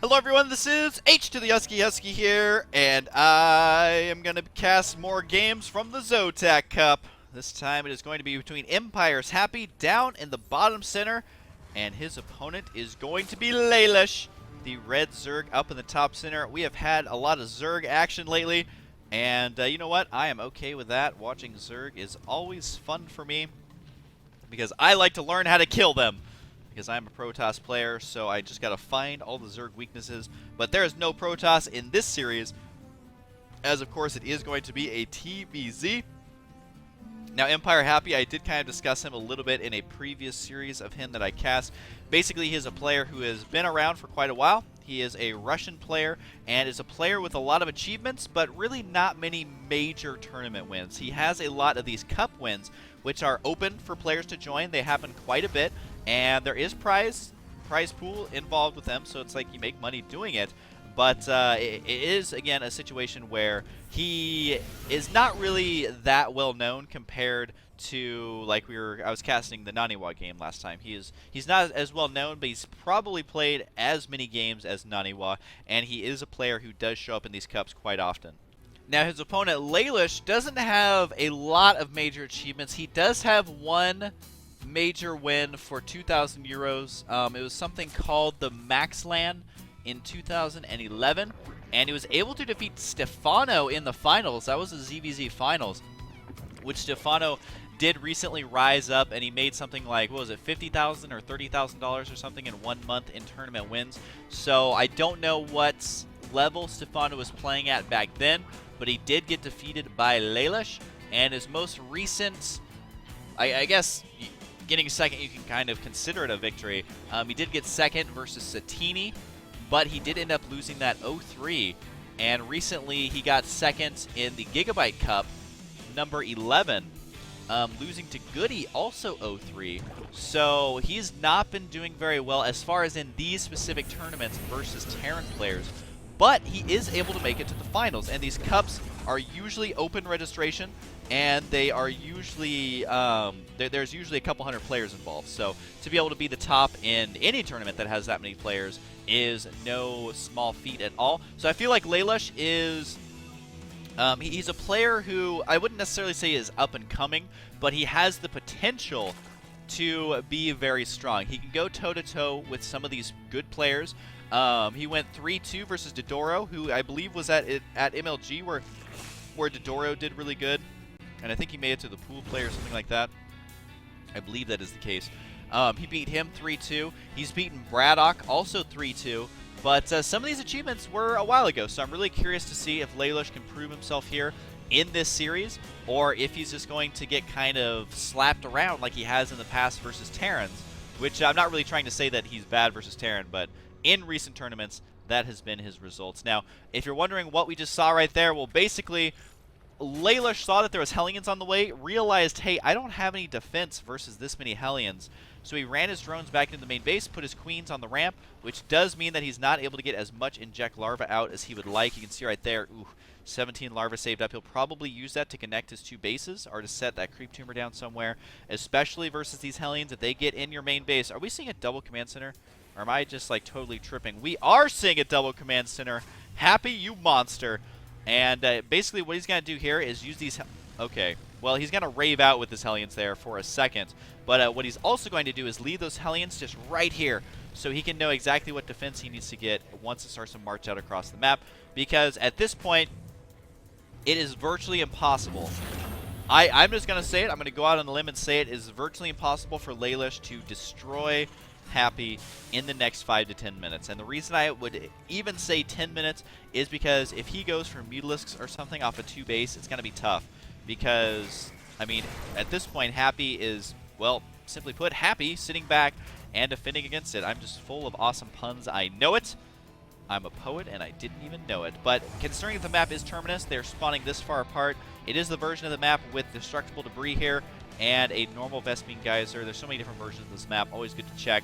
Hello everyone, this is H to the Husky here, and I am going to cast more games from the Zotac Cup. This time it is going to be between Empire's Happy down in the bottom center, and his opponent is going to be Lalush, the red Zerg up in the top center. We have had a lot of Zerg action lately, and you know what? I am okay with that. Watching Zerg is always fun for me, because I like to learn how to kill them. Because I'm a Protoss player, so I just gotta find all the Zerg weaknesses. But there is no Protoss in this series, as of course it is going to be a TvZ. Now, Empire Happy, I did kind of discuss him a little bit in a previous series of him that I cast. Basically, he is a player who has been around for quite a while. He is a Russian player, and is a player with a lot of achievements, but really not many major tournament wins. He has a lot of these cup wins, which are open for players to join. They happen quite a bit, and there is prize pool involved with them, so it's like you make money doing it. But it is, again, a situation where he is not really that well known compared to, like, I was casting the Naniwa game last time. He's not as well known, but he's probably played as many games as Naniwa, and he is a player who does show up in these cups quite often. Now, his opponent, Lalush, doesn't have a lot of major achievements. He does have one major win for 2,000 euros. It was something called the Maxland in 2011, and he was able to defeat Stefano in the finals. That was the ZvZ finals, which Stefano did recently rise up, and he made something like, what was it, $50,000 or $30,000 or something in 1 month in tournament wins. So I don't know what level Stefano was playing at back then, but he did get defeated by Lalush, and his most recent, I guess, getting second, you can kind of consider it a victory. He did get second versus Satini, but he did end up losing that 0-3, and recently he got second in the Gigabyte Cup, number 11, losing to Goody, also 0-3. So he's not been doing very well as far as in these specific tournaments versus Terran players, but he is able to make it to the finals, and these cups are usually open registration, and they are usually, there's usually a couple hundred players involved. So to be able to be the top in any tournament that has that many players is no small feat at all. So I feel like Lalush is, he's a player who I wouldn't necessarily say is up and coming, but he has the potential to be very strong. He can go toe-to-toe with some of these good players. He went 3-2 versus Dodoro, who I believe was at MLG, where Dodoro did really good. And I think he made it to the pool play or something like that. I believe that is the case. He beat him 3-2. He's beaten Braddock, also 3-2. But some of these achievements were a while ago, so I'm really curious to see if Lalush can prove himself here in this series, or if he's just going to get kind of slapped around like he has in the past versus Terrans, which I'm not really trying to say that he's bad versus Terran, but in recent tournaments, that has been his results. Now, if you're wondering what we just saw right there, well, basically, Lalush saw that there was Hellions on the way, realized, hey, I don't have any defense versus this many Hellions. So he ran his drones back into the main base, put his queens on the ramp, which does mean that he's not able to get as much inject larva out as he would like. You can see right there, ooh, 17 larva saved up. He'll probably use that to connect his two bases or to set that creep tumor down somewhere, especially versus these Hellions. If they get in your main base, are we seeing a double command center? Or am I just like totally tripping? We are seeing a double command center. Happy, you monster. And basically what he's going to do here is use these... Okay, well, he's going to rave out with his Hellions there for a second. But what he's also going to do is leave those Hellions just right here, so he can know exactly what defense he needs to get once it starts to march out across the map. Because at this point, it is virtually impossible. I'm just going to say it. I'm going to go out on a limb and say it is virtually impossible for Lalush to destroy Happy in the next 5 to 10 minutes. And the reason I would even say 10 minutes is because if he goes for Mutalisks or something off a 2 base, it's going to be tough. Because, I mean, at this point, Happy is, well, simply put, happy sitting back and defending against it. I'm just full of awesome puns. I know it. I'm a poet, and I didn't even know it. But considering that the map is Terminus, they're spawning this far apart. It is the version of the map with destructible debris here and a normal Vespene Geyser. There's so many different versions of this map. Always good to check.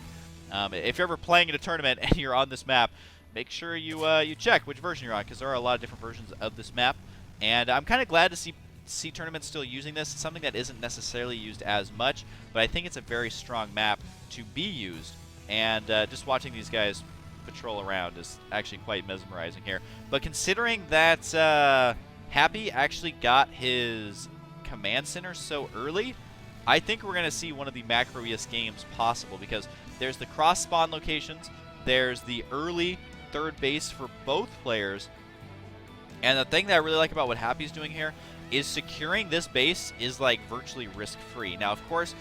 If you're ever playing in a tournament and you're on this map, make sure you check which version you're on, because there are a lot of different versions of this map. And I'm kind of glad to see tournaments still using this. It's something that isn't necessarily used as much, but I think it's a very strong map to be used. And just watching these guys patrol around is actually quite mesmerizing here. But considering that Happy actually got his command center so early, I think we're going to see one of the macroiest games possible, because there's the cross spawn locations, there's the early third base for both players, and the thing that I really like about what Happy's doing here is securing this base is like virtually risk-free. Now, of course,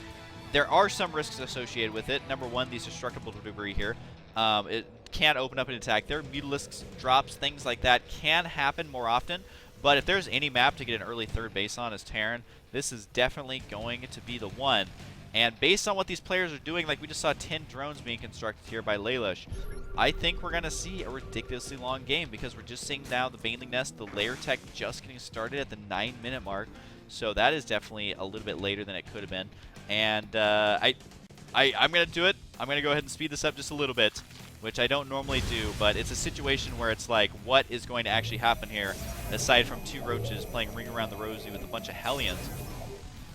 there are some risks associated with it. Number one, these destructible debris here. It can open up an attack. There are mutalisks, drops, things like that can happen more often. But if there's any map to get an early third base on as Terran, this is definitely going to be the one. And based on what these players are doing, like we just saw 10 drones being constructed here by Lalush, I think we're going to see a ridiculously long game, because we're just seeing now the Baneling Nest, the layer tech just getting started at the 9-minute mark. So that is definitely a little bit later than it could have been. And I'm going to do it. I'm going to go ahead and speed this up just a little bit, which I don't normally do, but it's a situation where it's like, what is going to actually happen here, aside from 2 roaches playing Ring Around the Rosie with a bunch of Hellions.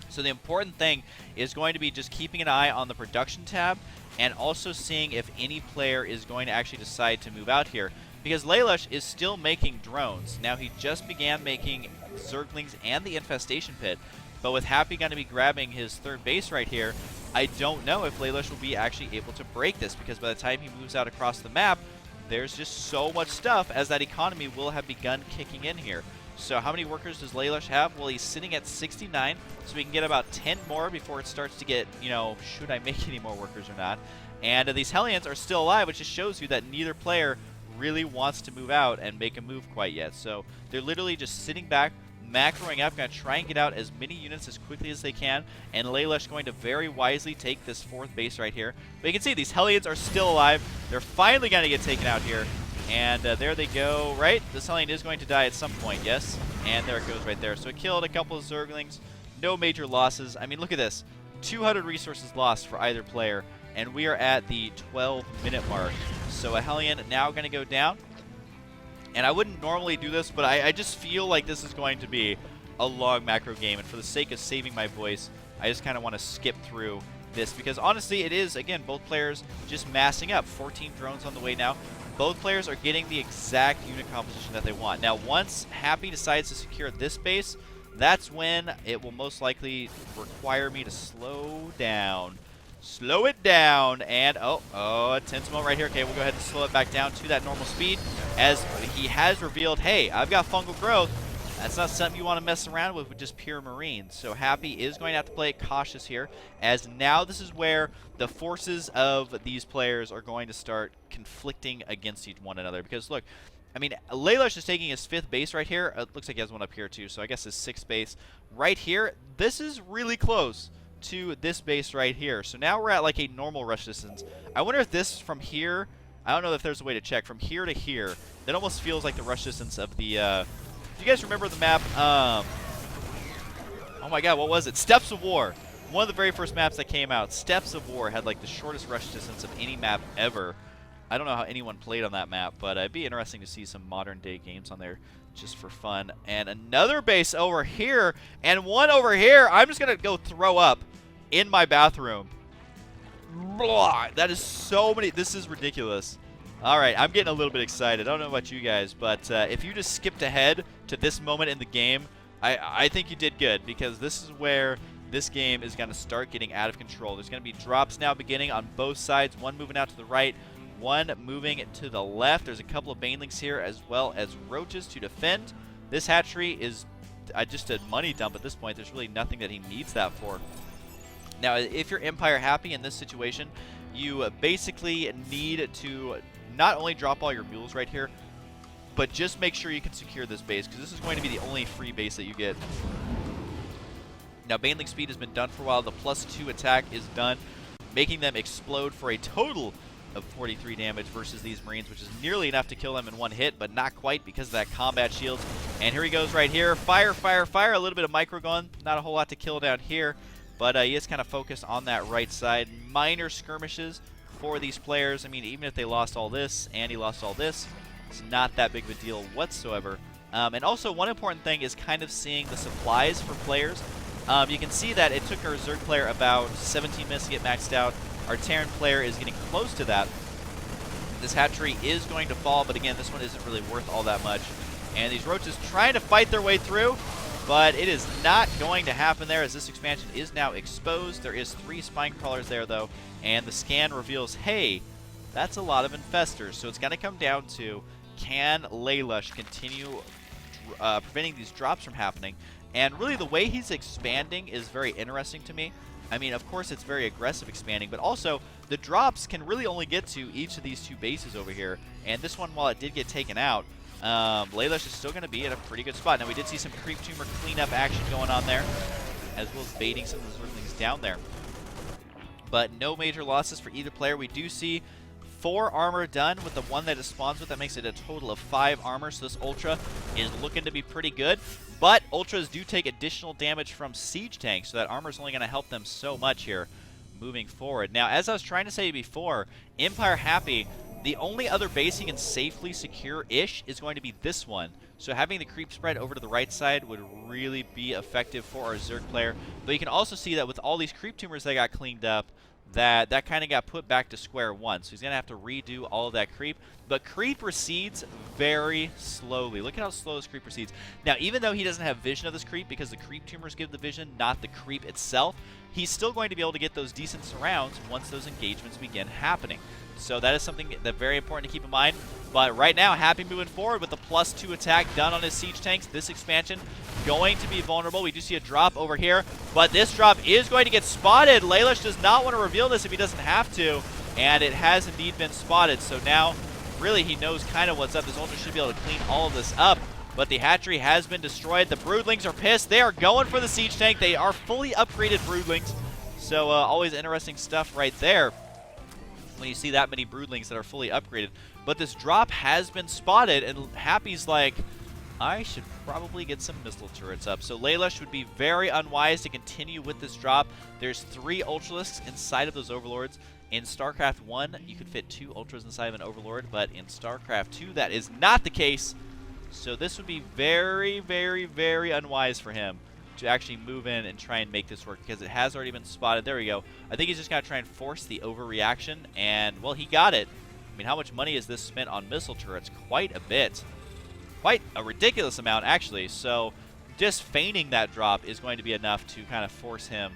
So the important thing is going to be just keeping an eye on the production tab, and also seeing if any player is going to actually decide to move out here, because Lalush is still making drones. Now, he just began making Zerglings and the Infestation Pit, but with Happy going to be grabbing his third base right here, I don't know if Lalush will be actually able to break this, because by the time he moves out across the map, there's just so much stuff, as that economy will have begun kicking in here. So how many workers does Lalush have? Well, he's sitting at 69, so we can get about 10 more before it starts to get, you know, should I make any more workers or not? And these Hellions are still alive, which just shows you that neither player really wants to move out and make a move quite yet. So they're literally just sitting back, macroing up, going to try and get out as many units as quickly as they can, and Lalush going to very wisely take this 4th base right here. But you can see these Hellions are still alive. They're finally going to get taken out here. And there they go, right? This Hellion is going to die at some point, yes? And there it goes right there. So it killed a couple of Zerglings. No major losses. I mean, look at this. 200 resources lost for either player. And we are at the 12-minute mark. So a Hellion now going to go down. And I wouldn't normally do this, but I just feel like this is going to be a long macro game. And for the sake of saving my voice, I just kind of want to skip through this. Because honestly, it is, again, both players just massing up. 14 drones on the way now. Both players are getting the exact unit composition that they want. Now, once Happy decides to secure this base, that's when it will most likely require me to slow down. Slow it down, and a tense moment right here. Okay, we'll go ahead and slow it back down to that normal speed, as he has revealed, hey, I've got fungal growth. That's not something you want to mess around with just pure marine. So Happy is going to have to play it cautious here, as now this is where the forces of these players are going to start conflicting against one another. Because look, I mean, Lalush is taking his 5th base right here. It looks like he has one up here too, so I guess his 6th base right here. This is really close to this base right here. So now we're at like a normal rush distance. I wonder if this from here, I don't know if there's a way to check, from here to here, that almost feels like the rush distance of the, do you guys remember the map, oh my god, what was it? Steps of War. One of the very first maps that came out. Steps of War had like the shortest rush distance of any map ever. I don't know how anyone played on that map, but it'd be interesting to see some modern day games on there just for fun. And another base over here, and one over here. I'm just going to go throw up in my bathroom. Blah, that is so many. This is ridiculous. All right, I'm getting a little bit excited. I don't know about you guys, but if you just skipped ahead to this moment in the game, I think you did good, because this is where this game is going to start getting out of control. There's going to be drops now beginning on both sides, one moving out to the right, one moving to the left. There's a couple of Banelings here, as well as roaches to defend. This hatchery is just a money dump at this point. There's really nothing that he needs that for. Now, if you're Empire Happy in this situation, you basically need to not only drop all your mules right here, but just make sure you can secure this base, because this is going to be the only free base that you get. Now, Baneling speed has been done for a while. The +2 attack is done, making them explode for a total of 43 damage versus these Marines, which is nearly enough to kill them in one hit, but not quite because of that combat shield. And here he goes right here. Fire, fire, fire. A little bit of microgun. Not a whole lot to kill down here, but he is kind of focused on that right side. Minor skirmishes for these players. I mean, even if they lost all this and he lost all this, it's not that big of a deal whatsoever. And also, one important thing is kind of seeing the supplies for players. You can see that it took our Zerg player about 17 minutes to get maxed out. Our Terran player is getting close to that. This hatchery is going to fall, but again, this one isn't really worth all that much. And these roaches trying to fight their way through, but it is not going to happen there as this expansion is now exposed. There is 3 spine crawlers there, though, and the scan reveals, hey, that's a lot of infestors. So it's going to come down to, can Lalush continue preventing these drops from happening? And really, the way he's expanding is very interesting to me. I mean, of course, it's very aggressive expanding, but also the drops can really only get to each of these 2 bases over here. And this one, while it did get taken out, Lalush is still going to be in a pretty good spot. Now, we did see some creep tumor cleanup action going on there, as well as baiting some of those Zerglings down there. But no major losses for either player. We do see 4 armor done with the one that it spawns with. That makes it a total of 5 armor, so this Ultra is looking to be pretty good. But Ultras do take additional damage from siege tanks, so that armor is only going to help them so much here moving forward. Now, as I was trying to say before, Empire Happy, the only other base he can safely secure-ish is going to be this one. So having the creep spread over to the right side would really be effective for our Zerg player. But you can also see that with all these creep tumors that got cleaned up, that kind of got put back to square one. So he's going to have to redo all of that creep. But creep recedes very slowly. Look at how slow this creep recedes. Now, even though he doesn't have vision of this creep because the creep tumors give the vision, not the creep itself, he's still going to be able to get those decent surrounds once those engagements begin happening. So that is something that's very important to keep in mind. But right now, Happy moving forward with the +2 attack done on his siege tanks. This expansion going to be vulnerable. We do see a drop over here, but this drop is going to get spotted. Lalush does not want to reveal this if he doesn't have to, and it has indeed been spotted. So now, really, he knows kind of what's up. This Ultra should be able to clean all of this up, but the hatchery has been destroyed. The broodlings are pissed. They are going for the siege tank. They are fully upgraded broodlings, so always interesting stuff right there when you see that many broodlings that are fully upgraded. But this drop has been spotted, and Happy's like, I should probably get some missile turrets up. So Lalush would be very unwise to continue with this drop. There's 3 Ultralisks inside of those Overlords. In StarCraft 1, you could fit 2 Ultras inside of an Overlord, but in StarCraft 2, that is not the case. So this would be very, very, very unwise for him to actually move in and try and make this work, because it has already been spotted. There we go. I think he's just going to try and force the overreaction, and, well, he got it. I mean, how much money is this spent on missile turrets? Quite a bit. Quite a ridiculous amount, actually. So just feigning that drop is going to be enough to kind of force him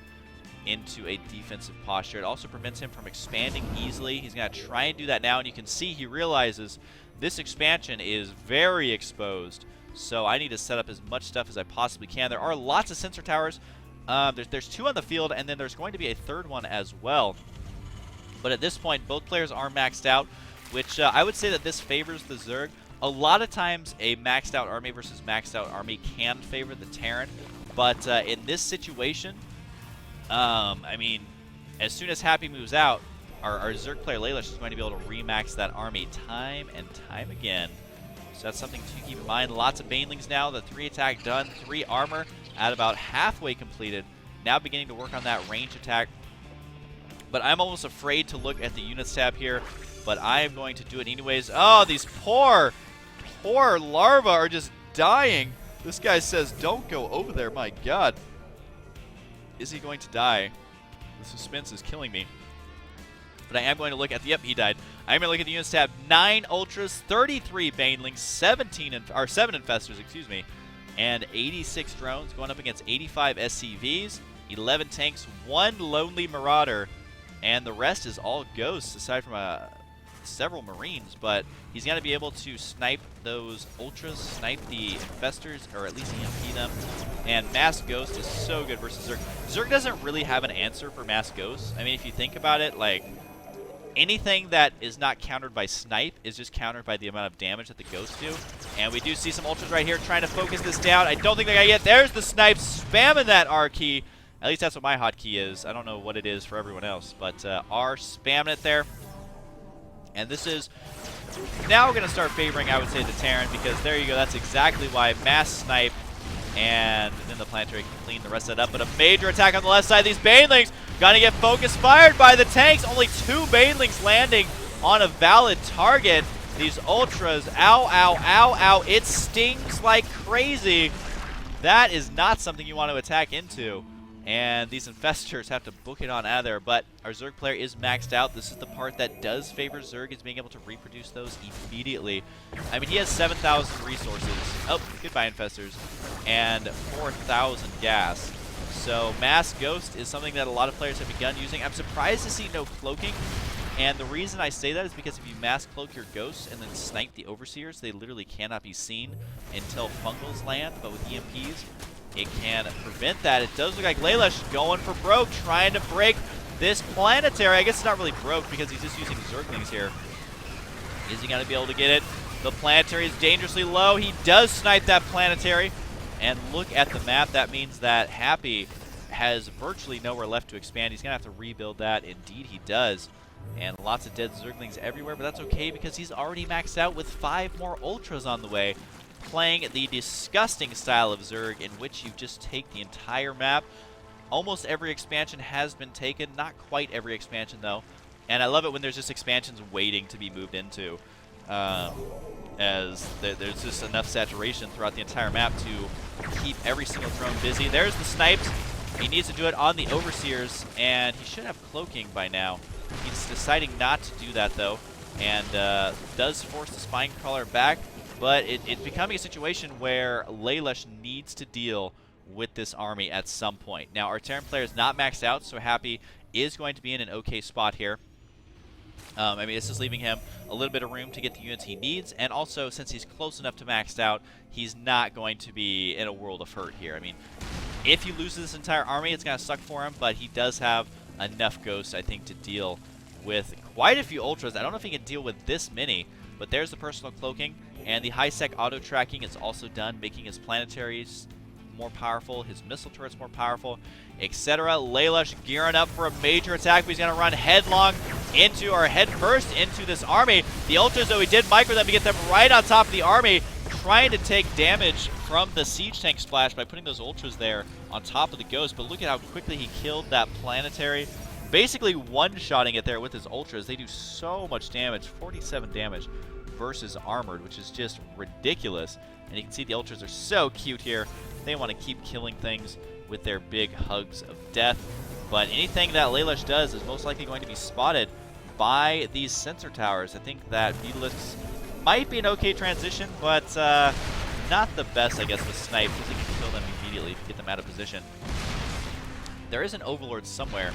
into a defensive posture. It also prevents him from expanding easily. He's going to try and do that now, and you can see he realizes this expansion is very exposed. So I need to set up as much stuff as I possibly can. There are lots of sensor towers. There's 2 on the field, and then there's going to be a 3rd one as well. But at this point, both players are maxed out, which I would say that this favors the Zerg. A lot of times, a maxed out army versus maxed out army can favor the Terran. But in this situation, I mean, as soon as Happy moves out, our Zerg player Lalush is going to be able to remax that army time and time again. So that's something to keep in mind. Lots of Banelings now. The 3 attack done, 3 armor at about halfway completed. Now beginning to work on that range attack. But I'm almost afraid to look at the units tab here, but I am going to do it anyways. Oh, these poor larvae are just dying. This guy says, don't go over there. My God. Is he going to die? The suspense is killing me. But I am going to look at the, yep, he died. I'm going to look at the units tab. 9 Ultras, 33 Banelings, 7 Infestors, excuse me, and 86 drones going up against 85 SCVs, 11 tanks, 1 Lonely Marauder, and the rest is all ghosts aside from several Marines. But he's going to be able to snipe those Ultras, snipe the Infestors, or at least EMP them. And Mass Ghost is so good versus Zerg. Zerg doesn't really have an answer for Mass Ghosts. I mean, if you think about it, like, anything that is not countered by Snipe is just countered by the amount of damage that the Ghosts do. And we do see some Ultras right here trying to focus this down. I don't think they're going to get. There's the Snipe spamming that R key. At least that's what my hotkey is. I don't know what it is for everyone else, but R spamming it there. And this is now going to start favoring, I would say, the Terran, because there you go. That's exactly why Mass Snipe, and then the Planetary can clean the rest of that up. But a major attack on the left side. These Banelings going to get focus fired by the tanks. Only 2 Banelings landing on a valid target. These Ultras, ow, ow, ow, ow. It stings like crazy. That is not something you want to attack into. And these infestors have to book it on out of there, but our Zerg player is maxed out. This is the part that does favor Zerg, is being able to reproduce those immediately. I mean, he has 7,000 resources. Oh, goodbye, infestors. And 4,000 gas. So Mass Ghost is something that a lot of players have begun using. I'm surprised to see no cloaking. And the reason I say that is because if you mass cloak your ghosts and then snipe the overseers, they literally cannot be seen until fungals land. But with EMPs, it can prevent that. It does look like Lalush going for broke, trying to break this planetary. I guess it's not really broke because he's just using Zerglings here. Is he going to be able to get it? The planetary is dangerously low. He does snipe that planetary. And look at the map. That means that Happy has virtually nowhere left to expand. He's going to have to rebuild that. Indeed, he does. And lots of dead Zerglings everywhere, but that's okay because he's already maxed out with 5 more Ultras on the way, playing the disgusting style of Zerg in which you just take the entire map. Almost every expansion has been taken, not quite every expansion though. And I love it when there's just expansions waiting to be moved into, as there's just enough saturation throughout the entire map to keep every single drone busy. There's the snipes. He needs to do it on the Overseers, and he should have cloaking by now. He's deciding not to do that, though, and does force the Spine Crawler back, but it's becoming a situation where Lalush needs to deal with this army at some point. Now, our Terran player is not maxed out, so Happy is going to be in an okay spot here. I mean, this is leaving him a little bit of room to get the units he needs, and also, since he's close enough to maxed out, he's not going to be in a world of hurt here. I mean, if he loses this entire army, it's going to suck for him, but he does have enough ghosts, I think, to deal with quite a few Ultras. I don't know if he can deal with this many, but there's the personal cloaking, and the high-sec auto-tracking is also done, making his planetaries more powerful, his missile turrets more powerful, etc. Lalush gearing up for a major attack, but he's going to run headlong into, or head first into this army. The Ultras, though, he did micro them to get them right on top of the army, trying to take damage from the siege tank splash by putting those Ultras there on top of the Ghost. But look at how quickly he killed that planetary, basically one-shotting it there with his Ultras. They do so much damage, 47 damage versus armored, which is just ridiculous. And you can see the Ultras are so cute here. They want to keep killing things with their big hugs of death. But anything that Lalush does is most likely going to be spotted by these sensor towers. I think that Beetlejuice might be an okay transition, but not the best, I guess, with Snipe, because you can kill them immediately if you get them out of position. There is an Overlord somewhere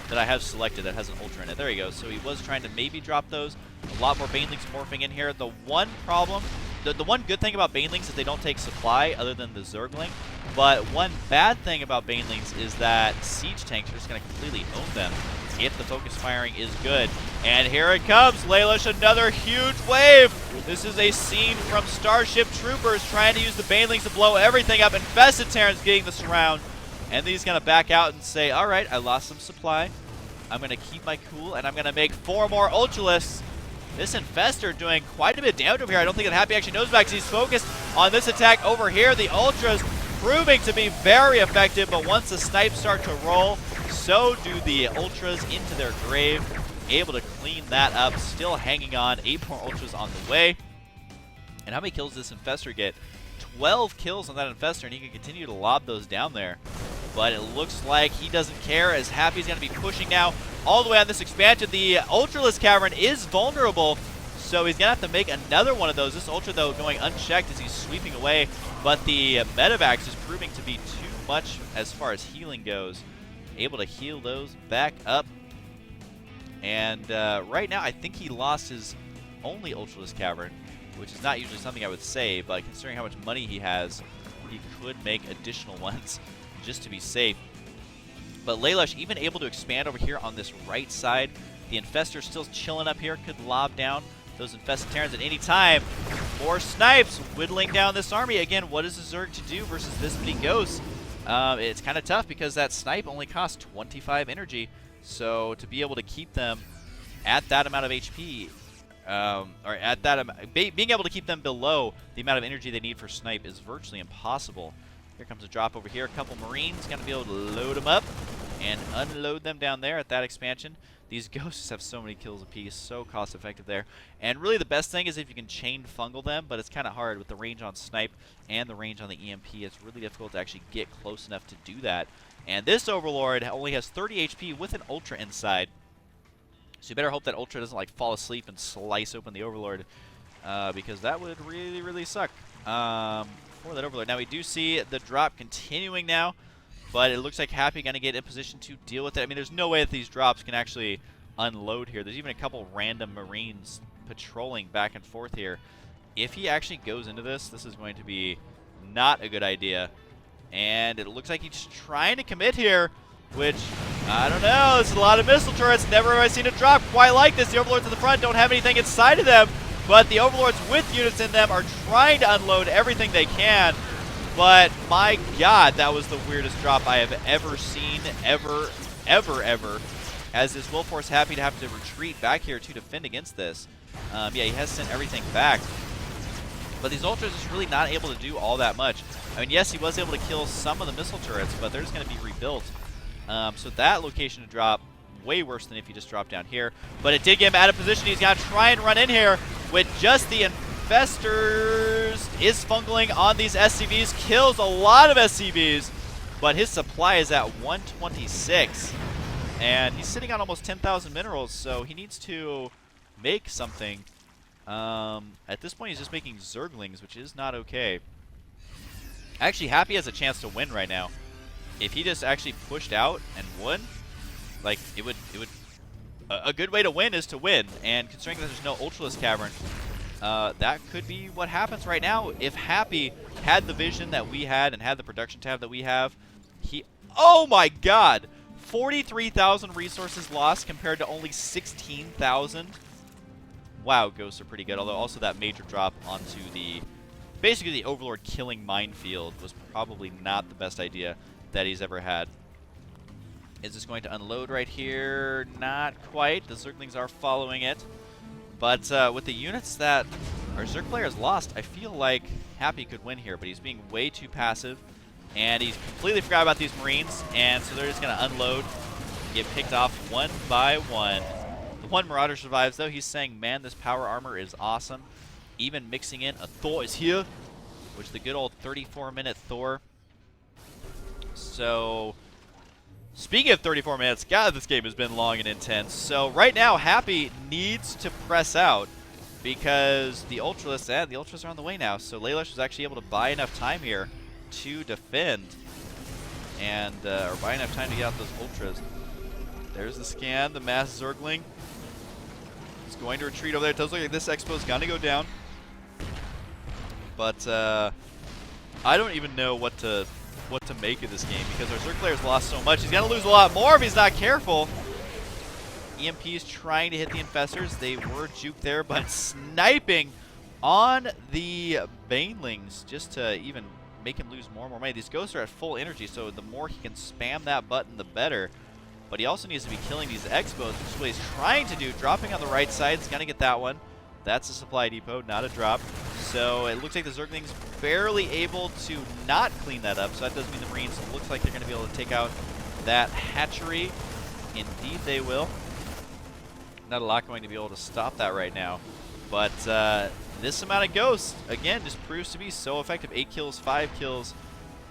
that I have selected that has an Ultra in it. There you go. So he was trying to maybe drop those. A lot more Banelings morphing in here. The one problem, the one good thing about Banelings is they don't take supply other than the Zergling. But one bad thing about Banelings is that siege tanks are just going to completely own them if the focus firing is good. And here it comes, Lalush, another huge wave. This is a scene from Starship Troopers trying to use the Banelings to blow everything up. Infested Terrans getting the surround. And then he's going to back out and say, all right, I lost some supply. I'm going to keep my cool, and I'm going to make 4 more Ultralisks. This Infestor doing quite a bit of damage over here. I don't think that Happy actually knows about because he's focused on this attack over here. The Ultras proving to be very effective, but once the snipes start to roll, so do the Ultras into their grave. Able to clean that up, still hanging on. 8 more Ultras on the way. And how many kills does this Infestor get? 12 kills on that Infestor, and he can continue to lob those down there. But it looks like he doesn't care, as Happy's going to be pushing now all the way on this expansion. The Ultralisk Cavern is vulnerable, so he's going to have to make another one of those. This Ultra, though, going unchecked as he's sweeping away, but the Medivacs is proving to be too much as far as healing goes. Able to heal those back up. And right now, I think he lost his only Ultralisk Cavern, which is not usually something I would say, but considering how much money he has, he could make additional ones just to be safe. But Lalush even able to expand over here on this right side. The Infestor still chilling up here, could lob down those Infested Terrans at any time. More snipes whittling down this army. Again, what is the Zerg to do versus this many Ghosts? It's kind of tough because that snipe only costs 25 energy. So to be able to keep them at that amount of HP, or at that being able to keep them below the amount of energy they need for snipe is virtually impossible. Here comes a drop over here. A couple Marines going to be able to load them up and unload them down there at that expansion. These Ghosts have so many kills apiece, so cost effective there. And really the best thing is if you can chain fungal them, but it's kind of hard with the range on snipe and the range on the EMP. It's really difficult to actually get close enough to do that. And this Overlord only has 30 HP with an Ultra inside. So you better hope that Ultra doesn't like fall asleep and slice open the Overlord, because that would really, really suck for that Overlord. Now we do see the drop continuing now, but it looks like Happy going to get in position to deal with it. I mean, there's no way that these drops can actually unload here. There's even a couple random Marines patrolling back and forth here. If he actually goes into this, this is going to be not a good idea. And it looks like he's trying to commit here, which, I don't know, this is a lot of missile turrets. Never have I seen a drop quite like this. The Overlords in the front don't have anything inside of them, but the Overlords with units in them are trying to unload everything they can. But my god, that was the weirdest drop I have ever seen, ever, as this Wilforce Happy to have to retreat back here to defend against this. Yeah, he has sent everything back. But these Ultras is really not able to do all that much. I mean, yes, he was able to kill some of the missile turrets, but they're just going to be rebuilt. So that location to drop, way worse than if he just dropped down here. But it did get him out of position. He's got to try and run in here with just the Infestors. Is fungling on these SCVs, kills a lot of SCVs, but his supply is at 126. And he's sitting on almost 10,000 minerals, so he needs to make something. At this point, he's just making Zerglings, which is not okay. Actually, Happy has a chance to win right now. If he just actually pushed out and won, like, it would a good way to win is to win. And considering that there's no Ultralisk Cavern, that could be what happens right now. If Happy had the vision that we had and had the production tab that we have, oh my god! 43,000 resources lost compared to only 16,000. Wow, ghosts are pretty good. Although also that major drop onto basically the Overlord killing minefield was probably not the best idea that he's ever had. Is this going to unload right here? Not quite. The Zerglings are following it. But with the units that our Zerg player has lost, I feel like Happy could win here, but he's being way too passive. And he's completely forgot about these Marines, and so they're just going to unload, get picked off one by one. The one Marauder survives, though. He's saying, man, this power armor is awesome. Even mixing in a Thor is here, which the good old 34-minute Thor. So, speaking of 34 minutes, God, this game has been long and intense. So right now, Happy needs to press out because the Ultras are on the way now. So Lalush was actually able to buy enough time here to defend and or buy enough time to get out those Ultras. There's the scan, the mass Zergling. He's going to retreat over there. It does look like this Expo is going to go down. But I don't even know what to make of this game because our Zerg player's lost so much. He's going to lose a lot more if he's not careful. EMP is trying to hit the Infestors. They were juked there, but sniping on the Banelings just to even make him lose more and more money. These ghosts are at full energy, so the more he can spam that button, the better. But he also needs to be killing these Expos, which is what he's trying to do. Dropping on the right side. He's going to get that one. That's a supply depot, not a drop. So it looks like the Zerglings barely able to not clean that up. So that does mean the Marines looks like they're going to be able to take out that hatchery. Indeed they will. Not a lot going to be able to stop that right now. But this amount of ghosts, again, just proves to be so effective. 8 kills, 5 kills,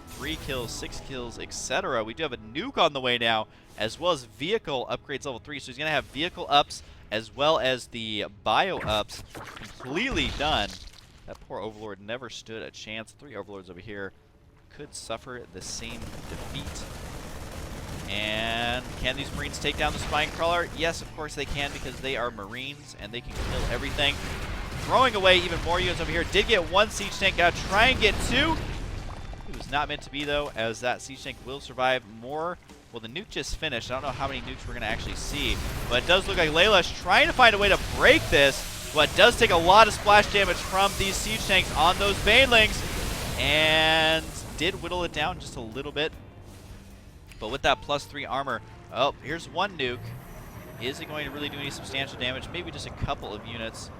3 kills, 6 kills, etc. We do have a nuke on the way now, as well as vehicle upgrades level 3. So he's going to have vehicle ups as well as the bio ups completely done. That poor Overlord never stood a chance. 3 Overlords over here could suffer the same defeat. And can these Marines take down the Spine Crawler? Yes, of course they can, because they are Marines and they can kill everything. Throwing away even more units over here. Did get 1 siege tank. Gotta try and get 2. It was not meant to be, though, as that siege tank will survive more. Well, the nuke just finished. I don't know how many nukes we're going to actually see. But it does look like Lalush trying to find a way to break this. But it does take a lot of splash damage from these siege tanks on those Banelings. And did whittle it down just a little bit. But with that +3 armor, oh, here's 1 nuke. Is it going to really do any substantial damage? Maybe just a couple of units.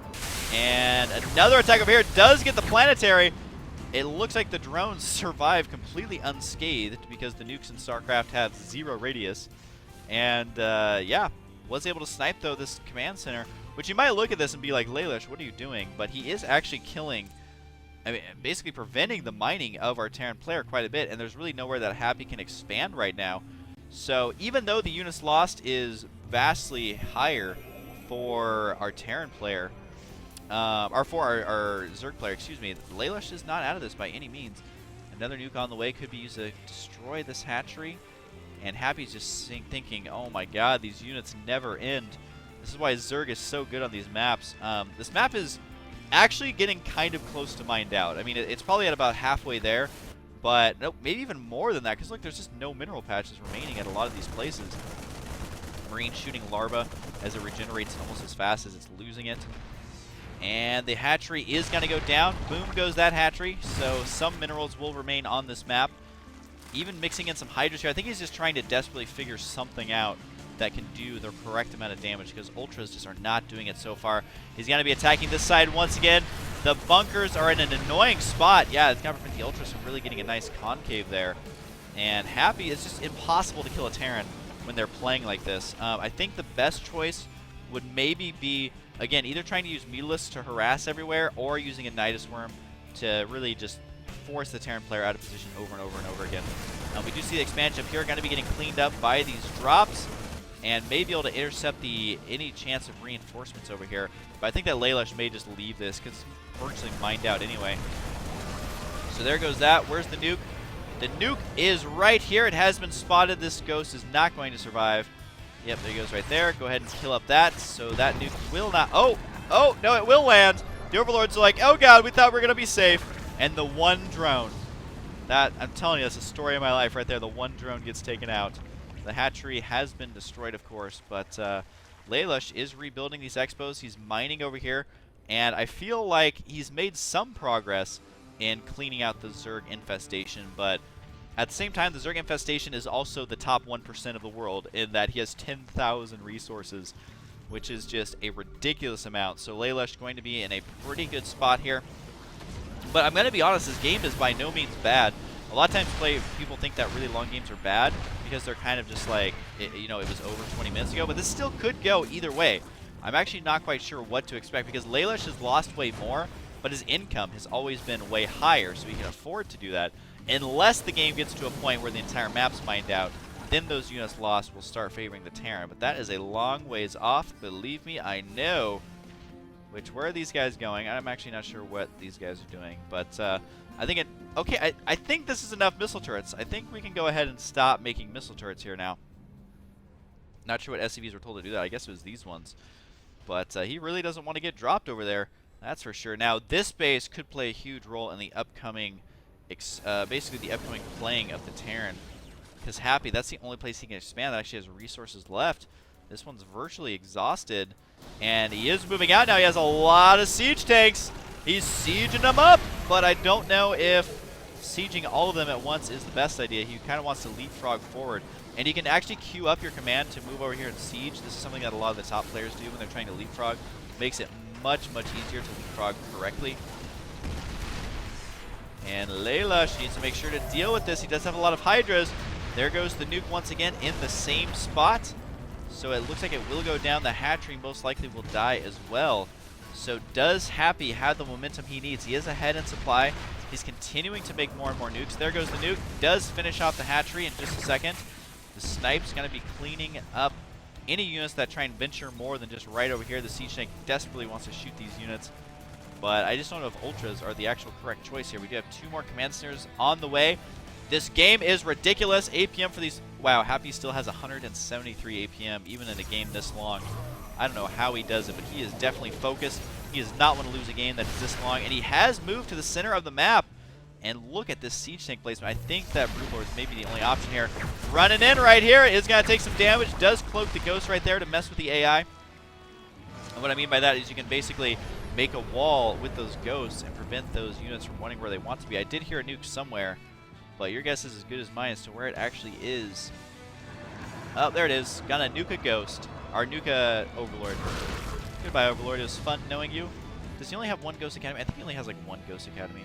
And another attack over here does get the planetary. It looks like the drones survive completely unscathed because the nukes in StarCraft have 0 radius. And yeah, was able to snipe, though, this command center, which you might look at this and be like, Lalush, what are you doing? But he is actually killing I mean, basically preventing the mining of our Terran player quite a bit, and there's really nowhere that Happy can expand right now. So even though the units lost is vastly higher for our Terran player, or for our Zerg player, excuse me, Lalush is not out of this by any means. Another nuke on the way could be used to destroy this hatchery, and Happy's just thinking, oh my god, these units never end. This is why Zerg is so good on these maps. This map is actually getting kind of close to mined out. I mean, it's probably at about halfway there, but nope, maybe even more than that, because look, there's just no mineral patches remaining at a lot of these places. Marine shooting larva as it regenerates almost as fast as it's losing it. And the hatchery is going to go down. Boom goes that hatchery, so some minerals will remain on this map. Even mixing in some hydras here, I think he's just trying to desperately figure something out that can do the correct amount of damage, because ultras just are not doing it so far. He's going to be attacking this side once again. The bunkers are in an annoying spot. Yeah, it's going to prevent the ultras from really getting a nice concave there. And Happy, it's just impossible to kill a Terran when they're playing like this. I think the best choice would maybe be, again, either trying to use Mutalisks to harass everywhere, or using a Nidus Worm to really just force the Terran player out of position over and over and over again. We do see the expansion up here going to be getting cleaned up by these drops, and may be able to intercept any chance of reinforcements over here. But I think that Lalush may just leave this, because it's virtually mined out anyway. So there goes that. Where's the nuke? The nuke is right here. It has been spotted. This ghost is not going to survive. Yep, there he goes right there. Go ahead and kill up that. So that nuke will not... Oh, no, it will land. The Overlords are like, oh god, we thought we were going to be safe. And the one drone. That, I'm telling you, that's a story of my life right there. The one drone gets taken out. The hatchery has been destroyed, of course, but Lalush is rebuilding these expos. He's mining over here, and I feel like he's made some progress in cleaning out the Zerg infestation, but at the same time, the Zerg infestation is also the top 1% of the world in that he has 10,000 resources, which is just a ridiculous amount. So Lalush going to be in a pretty good spot here. But I'm going to be honest, this game is by no means bad. A lot of times people think that really long games are bad because they're kind of just like, you know, it was over 20 minutes ago, but this still could go either way. I'm actually not quite sure what to expect, because Lalush has lost way more, but his income has always been way higher, so he can afford to do that. Unless the game gets to a point where the entire map's mined out, then those units lost will start favoring the Terran. But that is a long ways off, believe me, I know. Where are these guys going? I'm actually not sure what these guys are doing, but I think I think this is enough missile turrets. I think we can go ahead and stop making missile turrets here now. Not sure what SCVs were told to do that. I guess it was these ones. But he really doesn't want to get dropped over there. That's for sure. Now, this base could play a huge role in the upcoming, basically the upcoming playing of the Terran. Because Happy, that's the only place he can expand that actually has resources left. This one's virtually exhausted. And he is moving out now. He has a lot of siege tanks. He's sieging them up. But I don't know if sieging all of them at once is the best idea. He kind of wants to leapfrog forward. And you can actually queue up your command to move over here and siege. This is something that a lot of the top players do when they're trying to leapfrog. Makes it much, much easier to leapfrog correctly. And Lalush needs to make sure to deal with this. He does have a lot of Hydras. There goes the nuke once again in the same spot. So it looks like it will go down. The hatchery most likely will die as well. So does Happy have the momentum he needs? He is ahead in supply. He's continuing to make more and more nukes. There goes the nuke. Does finish off the hatchery in just a second. The snipe's going to be cleaning up any units that try and venture more than just right over here. The siege tank desperately wants to shoot these units. But I just don't know if ultras are the actual correct choice here. We do have 2 more command centers on the way. This game is ridiculous. APM for these... Wow, Happy still has 173 APM, even in a game this long. I don't know how he does it, but he is definitely focused. He does not want to lose a game that is this long, and he has moved to the center of the map. And look at this siege tank placement. I think that Broodlord is maybe the only option here. Running in right here is going to take some damage. Does cloak the ghost right there to mess with the AI. And what I mean by that is you can basically make a wall with those ghosts and prevent those units from running where they want to be. I did hear a nuke somewhere, but your guess is as good as mine as to where it actually is. Oh, there it is. Gonna nuke a ghost. Our nuke a Overlord. Goodbye, Overlord. It was fun knowing you. Does he only have 1 Ghost Academy? I think he only has like 1 Ghost Academy.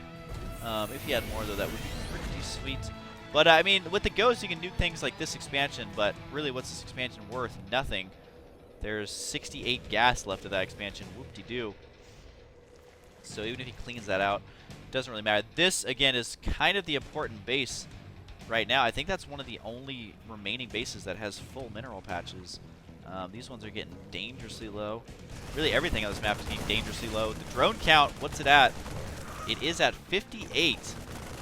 If he had more, though, that would be pretty sweet. But, I mean, with the Ghost, you can nuke things like this expansion, but really, what's this expansion worth? Nothing. There's 68 gas left of that expansion. Whoop-de-doo. So even if he cleans that out, doesn't really matter. This, again, is kind of the important base right now. I think that's one of the only remaining bases that has full mineral patches. These ones are getting dangerously low. Really, everything on this map is getting dangerously low. The drone count, what's it at? It is at 58.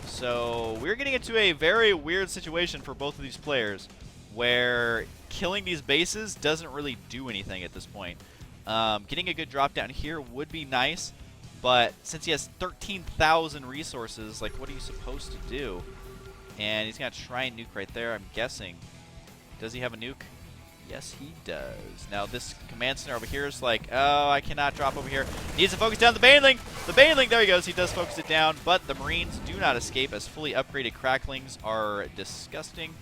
So we're getting into a very weird situation for both of these players, where killing these bases doesn't really do anything at this point. Getting a good drop down here would be nice, but since he has 13,000 resources, like, what are you supposed to do? And he's going to try and nuke right there, I'm guessing. Does he have a nuke? Yes, he does. Now, this command center over here is like, oh, I cannot drop over here. Needs to focus down the Baneling. The Baneling, there he goes. He does focus it down, but the Marines do not escape, as fully upgraded cracklings are disgusting.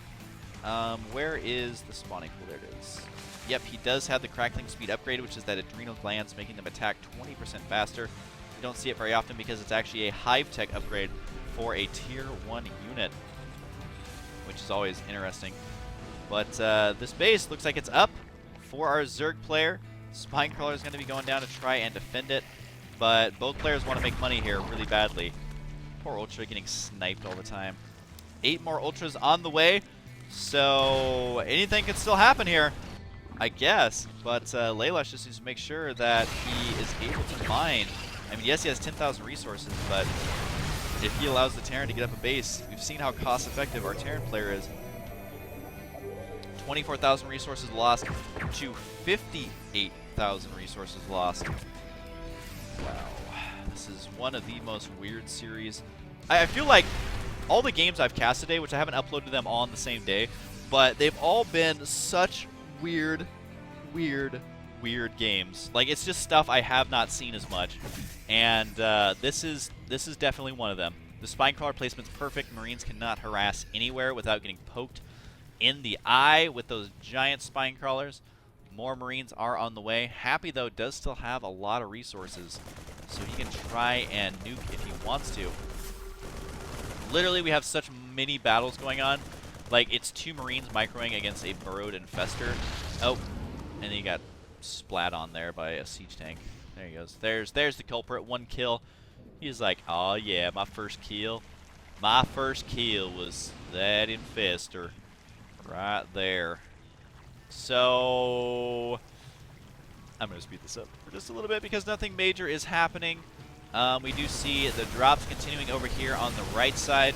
Where is the spawning pool? There it is. Yep, he does have the crackling speed upgraded, which is that adrenal glands, making them attack 20% faster. You don't see it very often because it's actually a hive tech upgrade for a tier 1 unit, which is always interesting. But this base looks like it's up for our Zerg player. Spinecrawler is going to be going down to try and defend it, but both players want to make money here really badly. Poor Ultra getting sniped all the time. 8 more Ultras on the way, so anything can still happen here, I guess. But Lalush just needs to make sure that he is able to mine. I mean, yes, he has 10,000 resources, but if he allows the Terran to get up a base, we've seen how cost-effective our Terran player is. 24,000 resources lost to 58,000 resources lost. Wow. This is one of the most weird series. I feel like all the games I've cast today, which I haven't uploaded them all on the same day, but they've all been such weird games. Like, it's just stuff I have not seen as much. And this is definitely one of them. The Spinecrawler placement's perfect. Marines cannot harass anywhere without getting poked in the eye with those giant spine crawlers. More Marines are on the way. Happy, though, does still have a lot of resources, so he can try and nuke if he wants to. Literally, we have such many battles going on. Like, it's 2 Marines microing against a burrowed infester. Oh, and then he got splat on there by a siege tank. There he goes. There's the culprit. 1 kill. He's like, oh yeah, my first kill. My first kill was that infester. Right there. So I'm going to speed this up for just a little bit because nothing major is happening. We do see the drops continuing over here on the right side.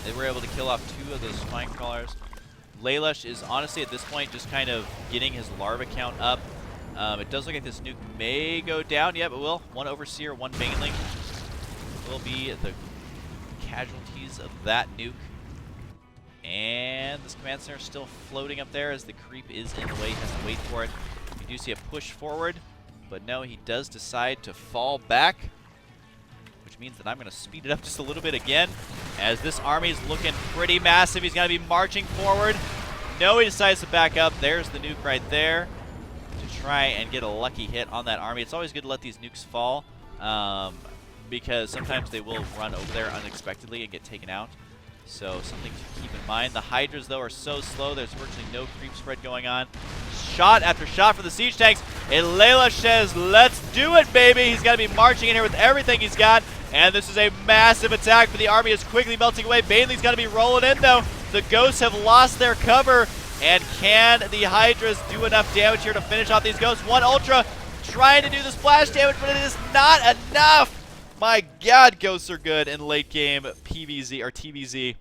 They were able to kill off 2 of those spine crawlers. Lalush is honestly at this point just kind of getting his larva count up. It does look like this nuke may go down. Yep, it will. 1 Overseer, 1 Baneling will be the casualties of that nuke. And this command center is still floating up there as the creep is in the way. He has to wait for it. You do see a push forward, but no, he does decide to fall back, which means that I'm going to speed it up just a little bit again, as this army is looking pretty massive. He's going to be marching forward. No, he decides to back up. There's the nuke right there to try and get a lucky hit on that army. It's always good to let these nukes fall, because sometimes they will run over there unexpectedly and get taken out. So something to keep in mind. The Hydras, though, are so slow. There's virtually no creep spread going on. Shot after shot for the siege tanks. And Lalush says, let's do it, baby. He's got to be marching in here with everything he's got. And this is a massive attack, but the army is quickly melting away. Baneley's got to be rolling in, though. The Ghosts have lost their cover. And can the Hydras do enough damage here to finish off these Ghosts? 1 Ultra trying to do the splash damage, but it is not enough. My God, Ghosts are good in late game PvZ or TvZ.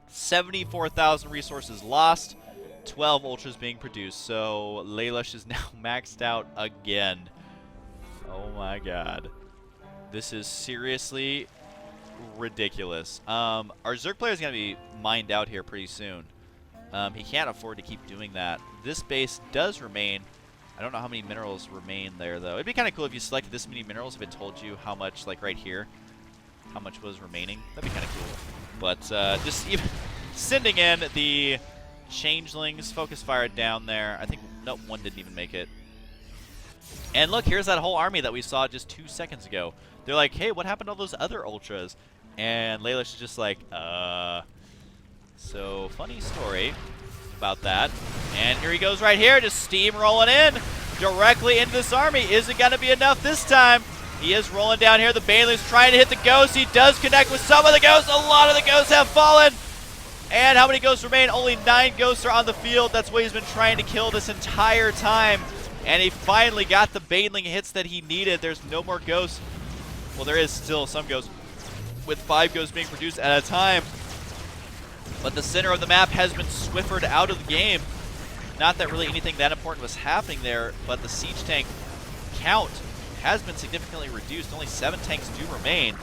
74,000 resources lost, 12 Ultras being produced. So Lalush is now maxed out again. Oh my God. This is seriously ridiculous. Our Zerg player is going to be mined out here pretty soon. He can't afford to keep doing that. This base does remain. I don't know how many minerals remain there, though. It'd be kind of cool if you selected this many minerals, if it told you how much, like right here, how much was remaining. That'd be kind of cool. But just even sending in the changelings, focus fire down there. I think, nope, 1 didn't even make it. And look, here's that whole army that we saw just 2 seconds ago. They're like, hey, what happened to all those other Ultras? And Lalush is just like, So, funny story about that. And here he goes right here, just steamrolling in directly into this army. Is it going to be enough this time? He is rolling down here. The Baneling's trying to hit the ghosts. He does connect with some of the ghosts. A lot of the ghosts have fallen. And how many ghosts remain? Only 9 ghosts are on the field. That's what he's been trying to kill this entire time. And he finally got the Baneling hits that he needed. There's no more ghosts. Well, there is still some ghosts, with 5 ghosts being produced at a time. But the center of the map has been swiffered out of the game. Not that really anything that important was happening there, but the siege tank count has been significantly reduced. Only 7 tanks do remain.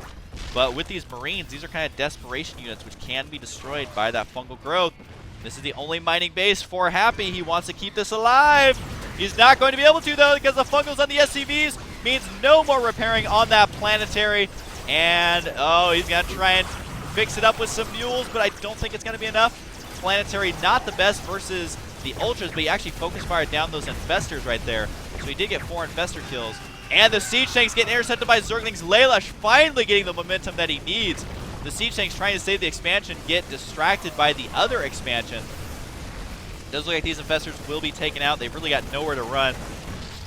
But with these Marines, these are kind of desperation units which can be destroyed by that fungal growth. This is the only mining base for Happy. He wants to keep this alive. He's not going to be able to, though, because the fungals on the SCVs means no more repairing on that planetary. And, oh, he's going to try and fix it up with some mules, but I don't think it's going to be enough. Planetary, not the best versus the Ultras, but he actually focus fired down those infestors right there. So he did get 4 infestor kills. And the siege tanks getting intercepted by Zerglings. Lalush finally getting the momentum that he needs. The siege tanks trying to save the expansion get distracted by the other expansion. It does look like these infestors will be taken out. They've really got nowhere to run.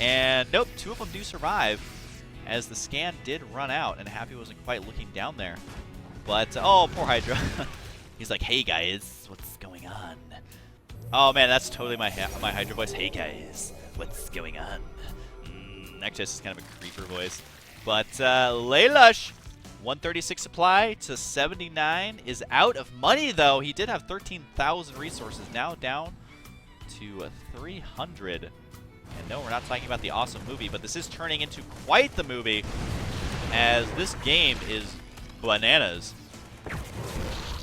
And nope, 2 of them do survive, as the scan did run out, and Happy wasn't quite looking down there. But, oh, poor Hydra. He's like, hey guys, what's going on? Oh man, that's totally my Hydra voice. Hey guys, what's going on? Actually, this is kind of a creeper voice. But Lalush, 136 supply to 79, is out of money, though. He did have 13,000 resources, now down to 300. And no, we're not talking about the awesome movie, but this is turning into quite the movie, as this game is bananas.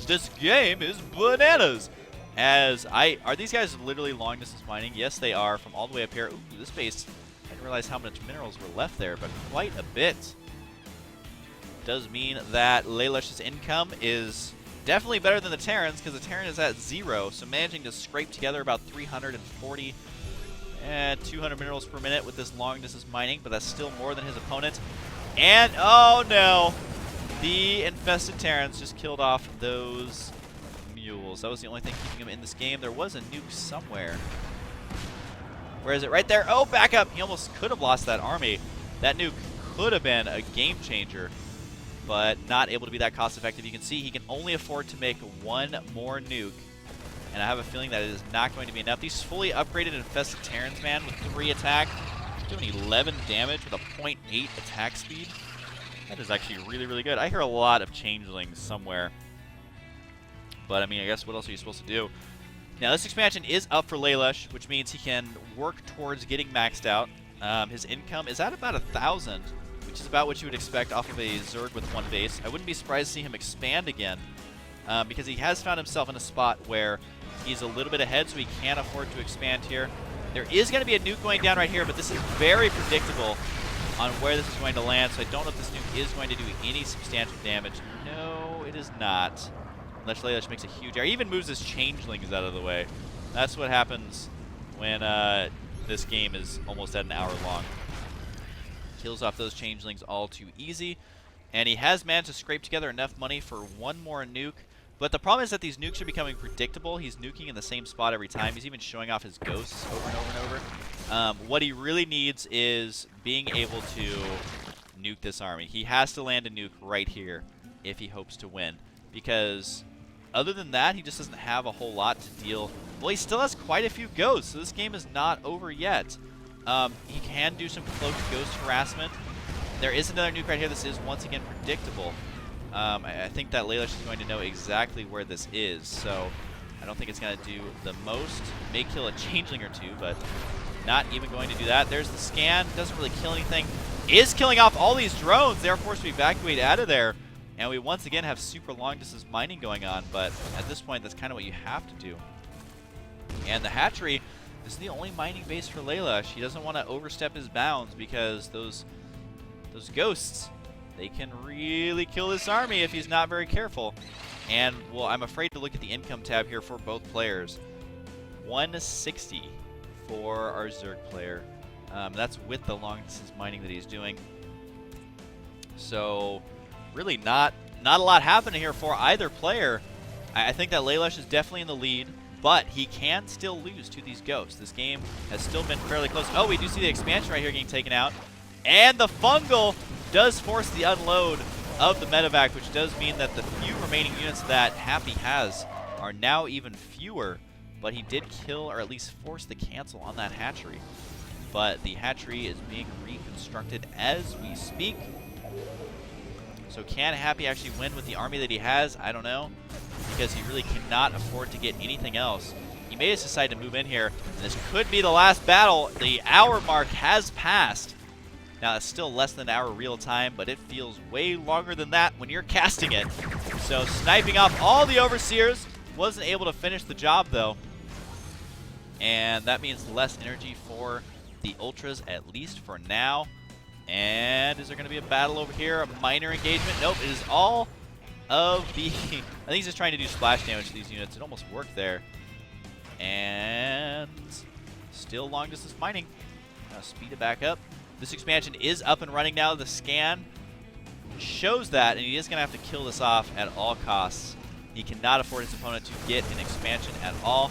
This game is bananas. Are these guys literally long distance mining? Yes, they are, from all the way up here. Ooh, this base, I didn't realize how much minerals were left there, but quite a bit. Does mean that Lalush's income is definitely better than the Terran's, because the Terran is at 0, so managing to scrape together about 340 and 200 minerals per minute with this long distance mining, but that's still more than his opponent. And, oh no, the infested Terrans just killed off those mules. That was the only thing keeping him in this game. There was a nuke somewhere. Where is it? Right there. Oh, back up. He almost could have lost that army. That nuke could have been a game changer, but not able to be that cost effective. You can see he can only afford to make 1 more nuke, and I have a feeling that it is not going to be enough. These fully upgraded infested Terrans, man, with 3 attack, doing 11 damage with a 0.8 attack speed. That is actually really, really good. I hear a lot of changelings somewhere, but I mean, I guess what else are you supposed to do? Now, this expansion is up for Lalush, which means he can work towards getting maxed out. His income is at about 1,000, which is about what you would expect off of a Zerg with 1 base. I wouldn't be surprised to see him expand again, because he has found himself in a spot where he's a little bit ahead, so he can afford to expand here. There is going to be a nuke going down right here, but this is very predictable on where this is going to land, so I don't know if this nuke is going to do any substantial damage. No, it is not. Unless Lalush makes a huge error. He even moves his changelings out of the way. That's what happens when this game is almost at an hour long. Kills off those changelings all too easy. And he has managed to scrape together enough money for 1 more nuke. But the problem is that these nukes are becoming predictable. He's nuking in the same spot every time. He's even showing off his ghosts over and over and over. What he really needs is being able to nuke this army. He has to land a nuke right here if he hopes to win. Because other than that, he just doesn't have a whole lot to deal. Well, he still has quite a few ghosts, so this game is not over yet. He can do some cloaked ghost harassment. There is another nuke right here. This is once again predictable. I think that Lalush is going to know exactly where this is, so I don't think it's going to do the most. May kill a changeling or 2, but not even going to do that. There's the scan. Doesn't really kill anything. Is killing off all these drones. They're forced to evacuate out of there. And we once again have super long distance mining going on, but at this point, that's kind of what you have to do. And the hatchery is the only mining base for Lalush. He doesn't want to overstep his bounds, because those ghosts, they can really kill this army if he's not very careful. And, well, I'm afraid to look at the income tab here for both players. 160 for our Zerg player. That's with the long distance mining that he's doing. So really not a lot happening here for either player. I think that Lalush is definitely in the lead, but he can still lose to these ghosts. This game has still been fairly close. Oh, we do see the expansion right here getting taken out. And the fungal does force the unload of the medevac, which does mean that the few remaining units that Happy has are now even fewer. But he did kill, or at least force the cancel on that hatchery. But the hatchery is being reconstructed as we speak. So can Happy actually win with the army that he has? I don't know, because he really cannot afford to get anything else. He may just decide to move in here, and this could be the last battle. The hour mark has passed. Now, it's still less than an hour real time, but it feels way longer than that when you're casting it. So sniping off all the Overseers. Wasn't able to finish the job, though. And that means less energy for the Ultras, at least for now. And is there going to be a battle over here? A minor engagement? Nope, it is all of the... I think he's just trying to do splash damage to these units. It almost worked there. And still long distance mining. Now speed it back up. This expansion is up and running now. The scan shows that, and he is going to have to kill this off at all costs. He cannot afford his opponent to get an expansion at all.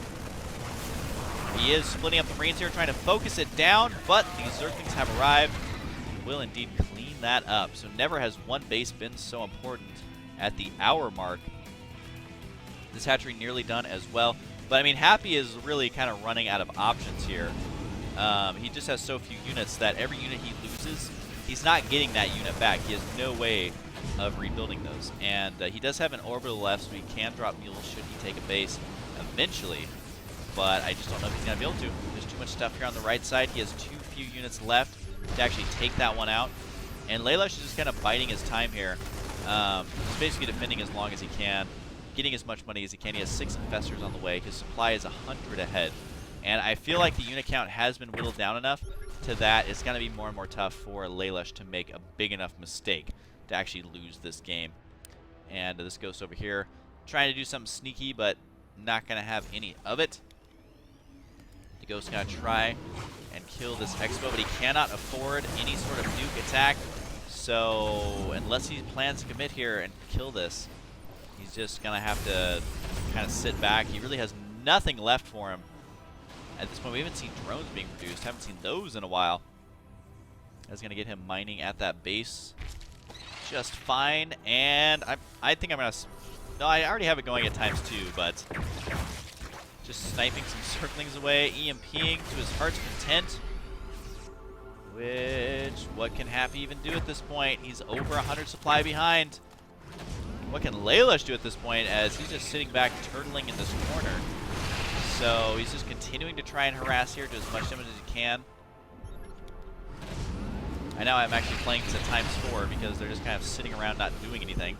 He is splitting up the Marines here, trying to focus it down, but the Zerglings have arrived. Will indeed clean that up. So never has one base been so important at the hour mark. This hatchery nearly done as well. But I mean, Happy is really kind of running out of options here. He just has so few units that every unit he loses, he's not getting that unit back. He has no way of rebuilding those. And he does have an orbital left, so he can drop mules should he take a base eventually. But I just don't know if he's going to be able to. There's too much stuff here on the right side. He has too few units left to actually take that one out. And Lalush is just kind of biding his time here. He's basically defending as long as he can, getting as much money as he can. He has 6 infestors on the way. His supply is 100 ahead. And I feel like the unit count has been whittled down enough to that it's going to be more and more tough for Lalush to make a big enough mistake to actually lose this game. And this ghost over here trying to do something sneaky, but not going to have any of it. The ghost going to try and kill this Expo, but he cannot afford any sort of nuke attack. So unless he plans to commit here and kill this, he's just going to have to kind of sit back. He really has nothing left for him. At this point, we haven't seen drones being produced. Haven't seen those in a while. That's going to get him mining at that base just fine. And I think I'm going to... No, I already have it going at ×2, but just sniping some circlings away, EMPing to his heart's content. Which, what can Happy even do at this point? He's over 100 supply behind. What can Lalush do at this point, as he's just sitting back turtling in this corner? So he's just continuing to try and harass here, do as much damage as he can. I know I'm actually playing this at ×4 because they're just kind of sitting around not doing anything.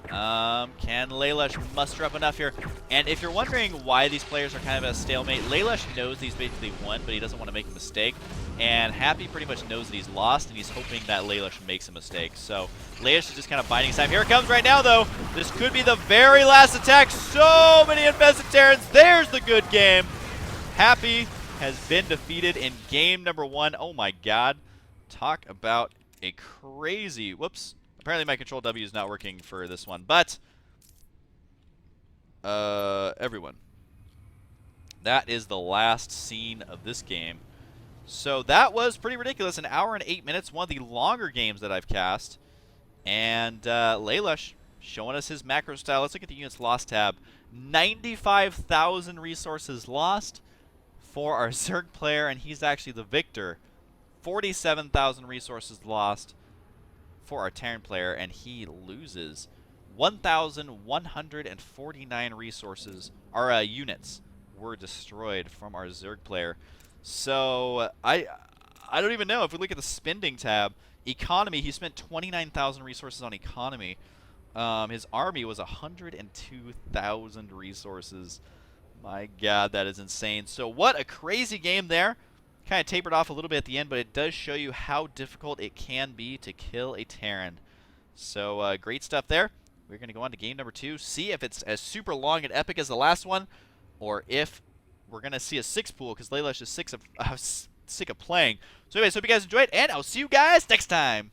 Can Lalush muster up enough here? And if you're wondering why these players are kind of at a stalemate, Lalush knows he's basically won, but he doesn't want to make a mistake. And Happy pretty much knows that he's lost, and he's hoping that Lalush makes a mistake. So Lalush is just kind of biding his time. Here it comes right now, though. This could be the very last attack. So many infested Terrans. There's the good game. Happy has been defeated in game number 1. Oh my god. Talk about a crazy... Whoops. Apparently my Control W is not working for this one. But, everyone, that is the last scene of this game. So that was pretty ridiculous. An hour and 8 minutes. One of the longer games that I've cast. And Lalush showing us his macro style. Let's look at the units lost tab. 95,000 resources lost for our Zerg player, and he's actually the victor. 47,000 resources lost for our Terran player, and he loses 1,149 resources. Our units were destroyed from our Zerg player. So I don't even know. If we look at the spending tab, economy, he spent 29,000 resources on economy. His army was 102,000 resources. My god, that is insane. So what a crazy game there. Kind of tapered off a little bit at the end, but it does show you how difficult it can be to kill a Terran. So great stuff there. We're going to go on to game number 2, see if it's as super long and epic as the last one, or if we're going to see a 6 pool, because Lalush is sick of playing. So anyways, hope you guys enjoyed, and I'll see you guys next time.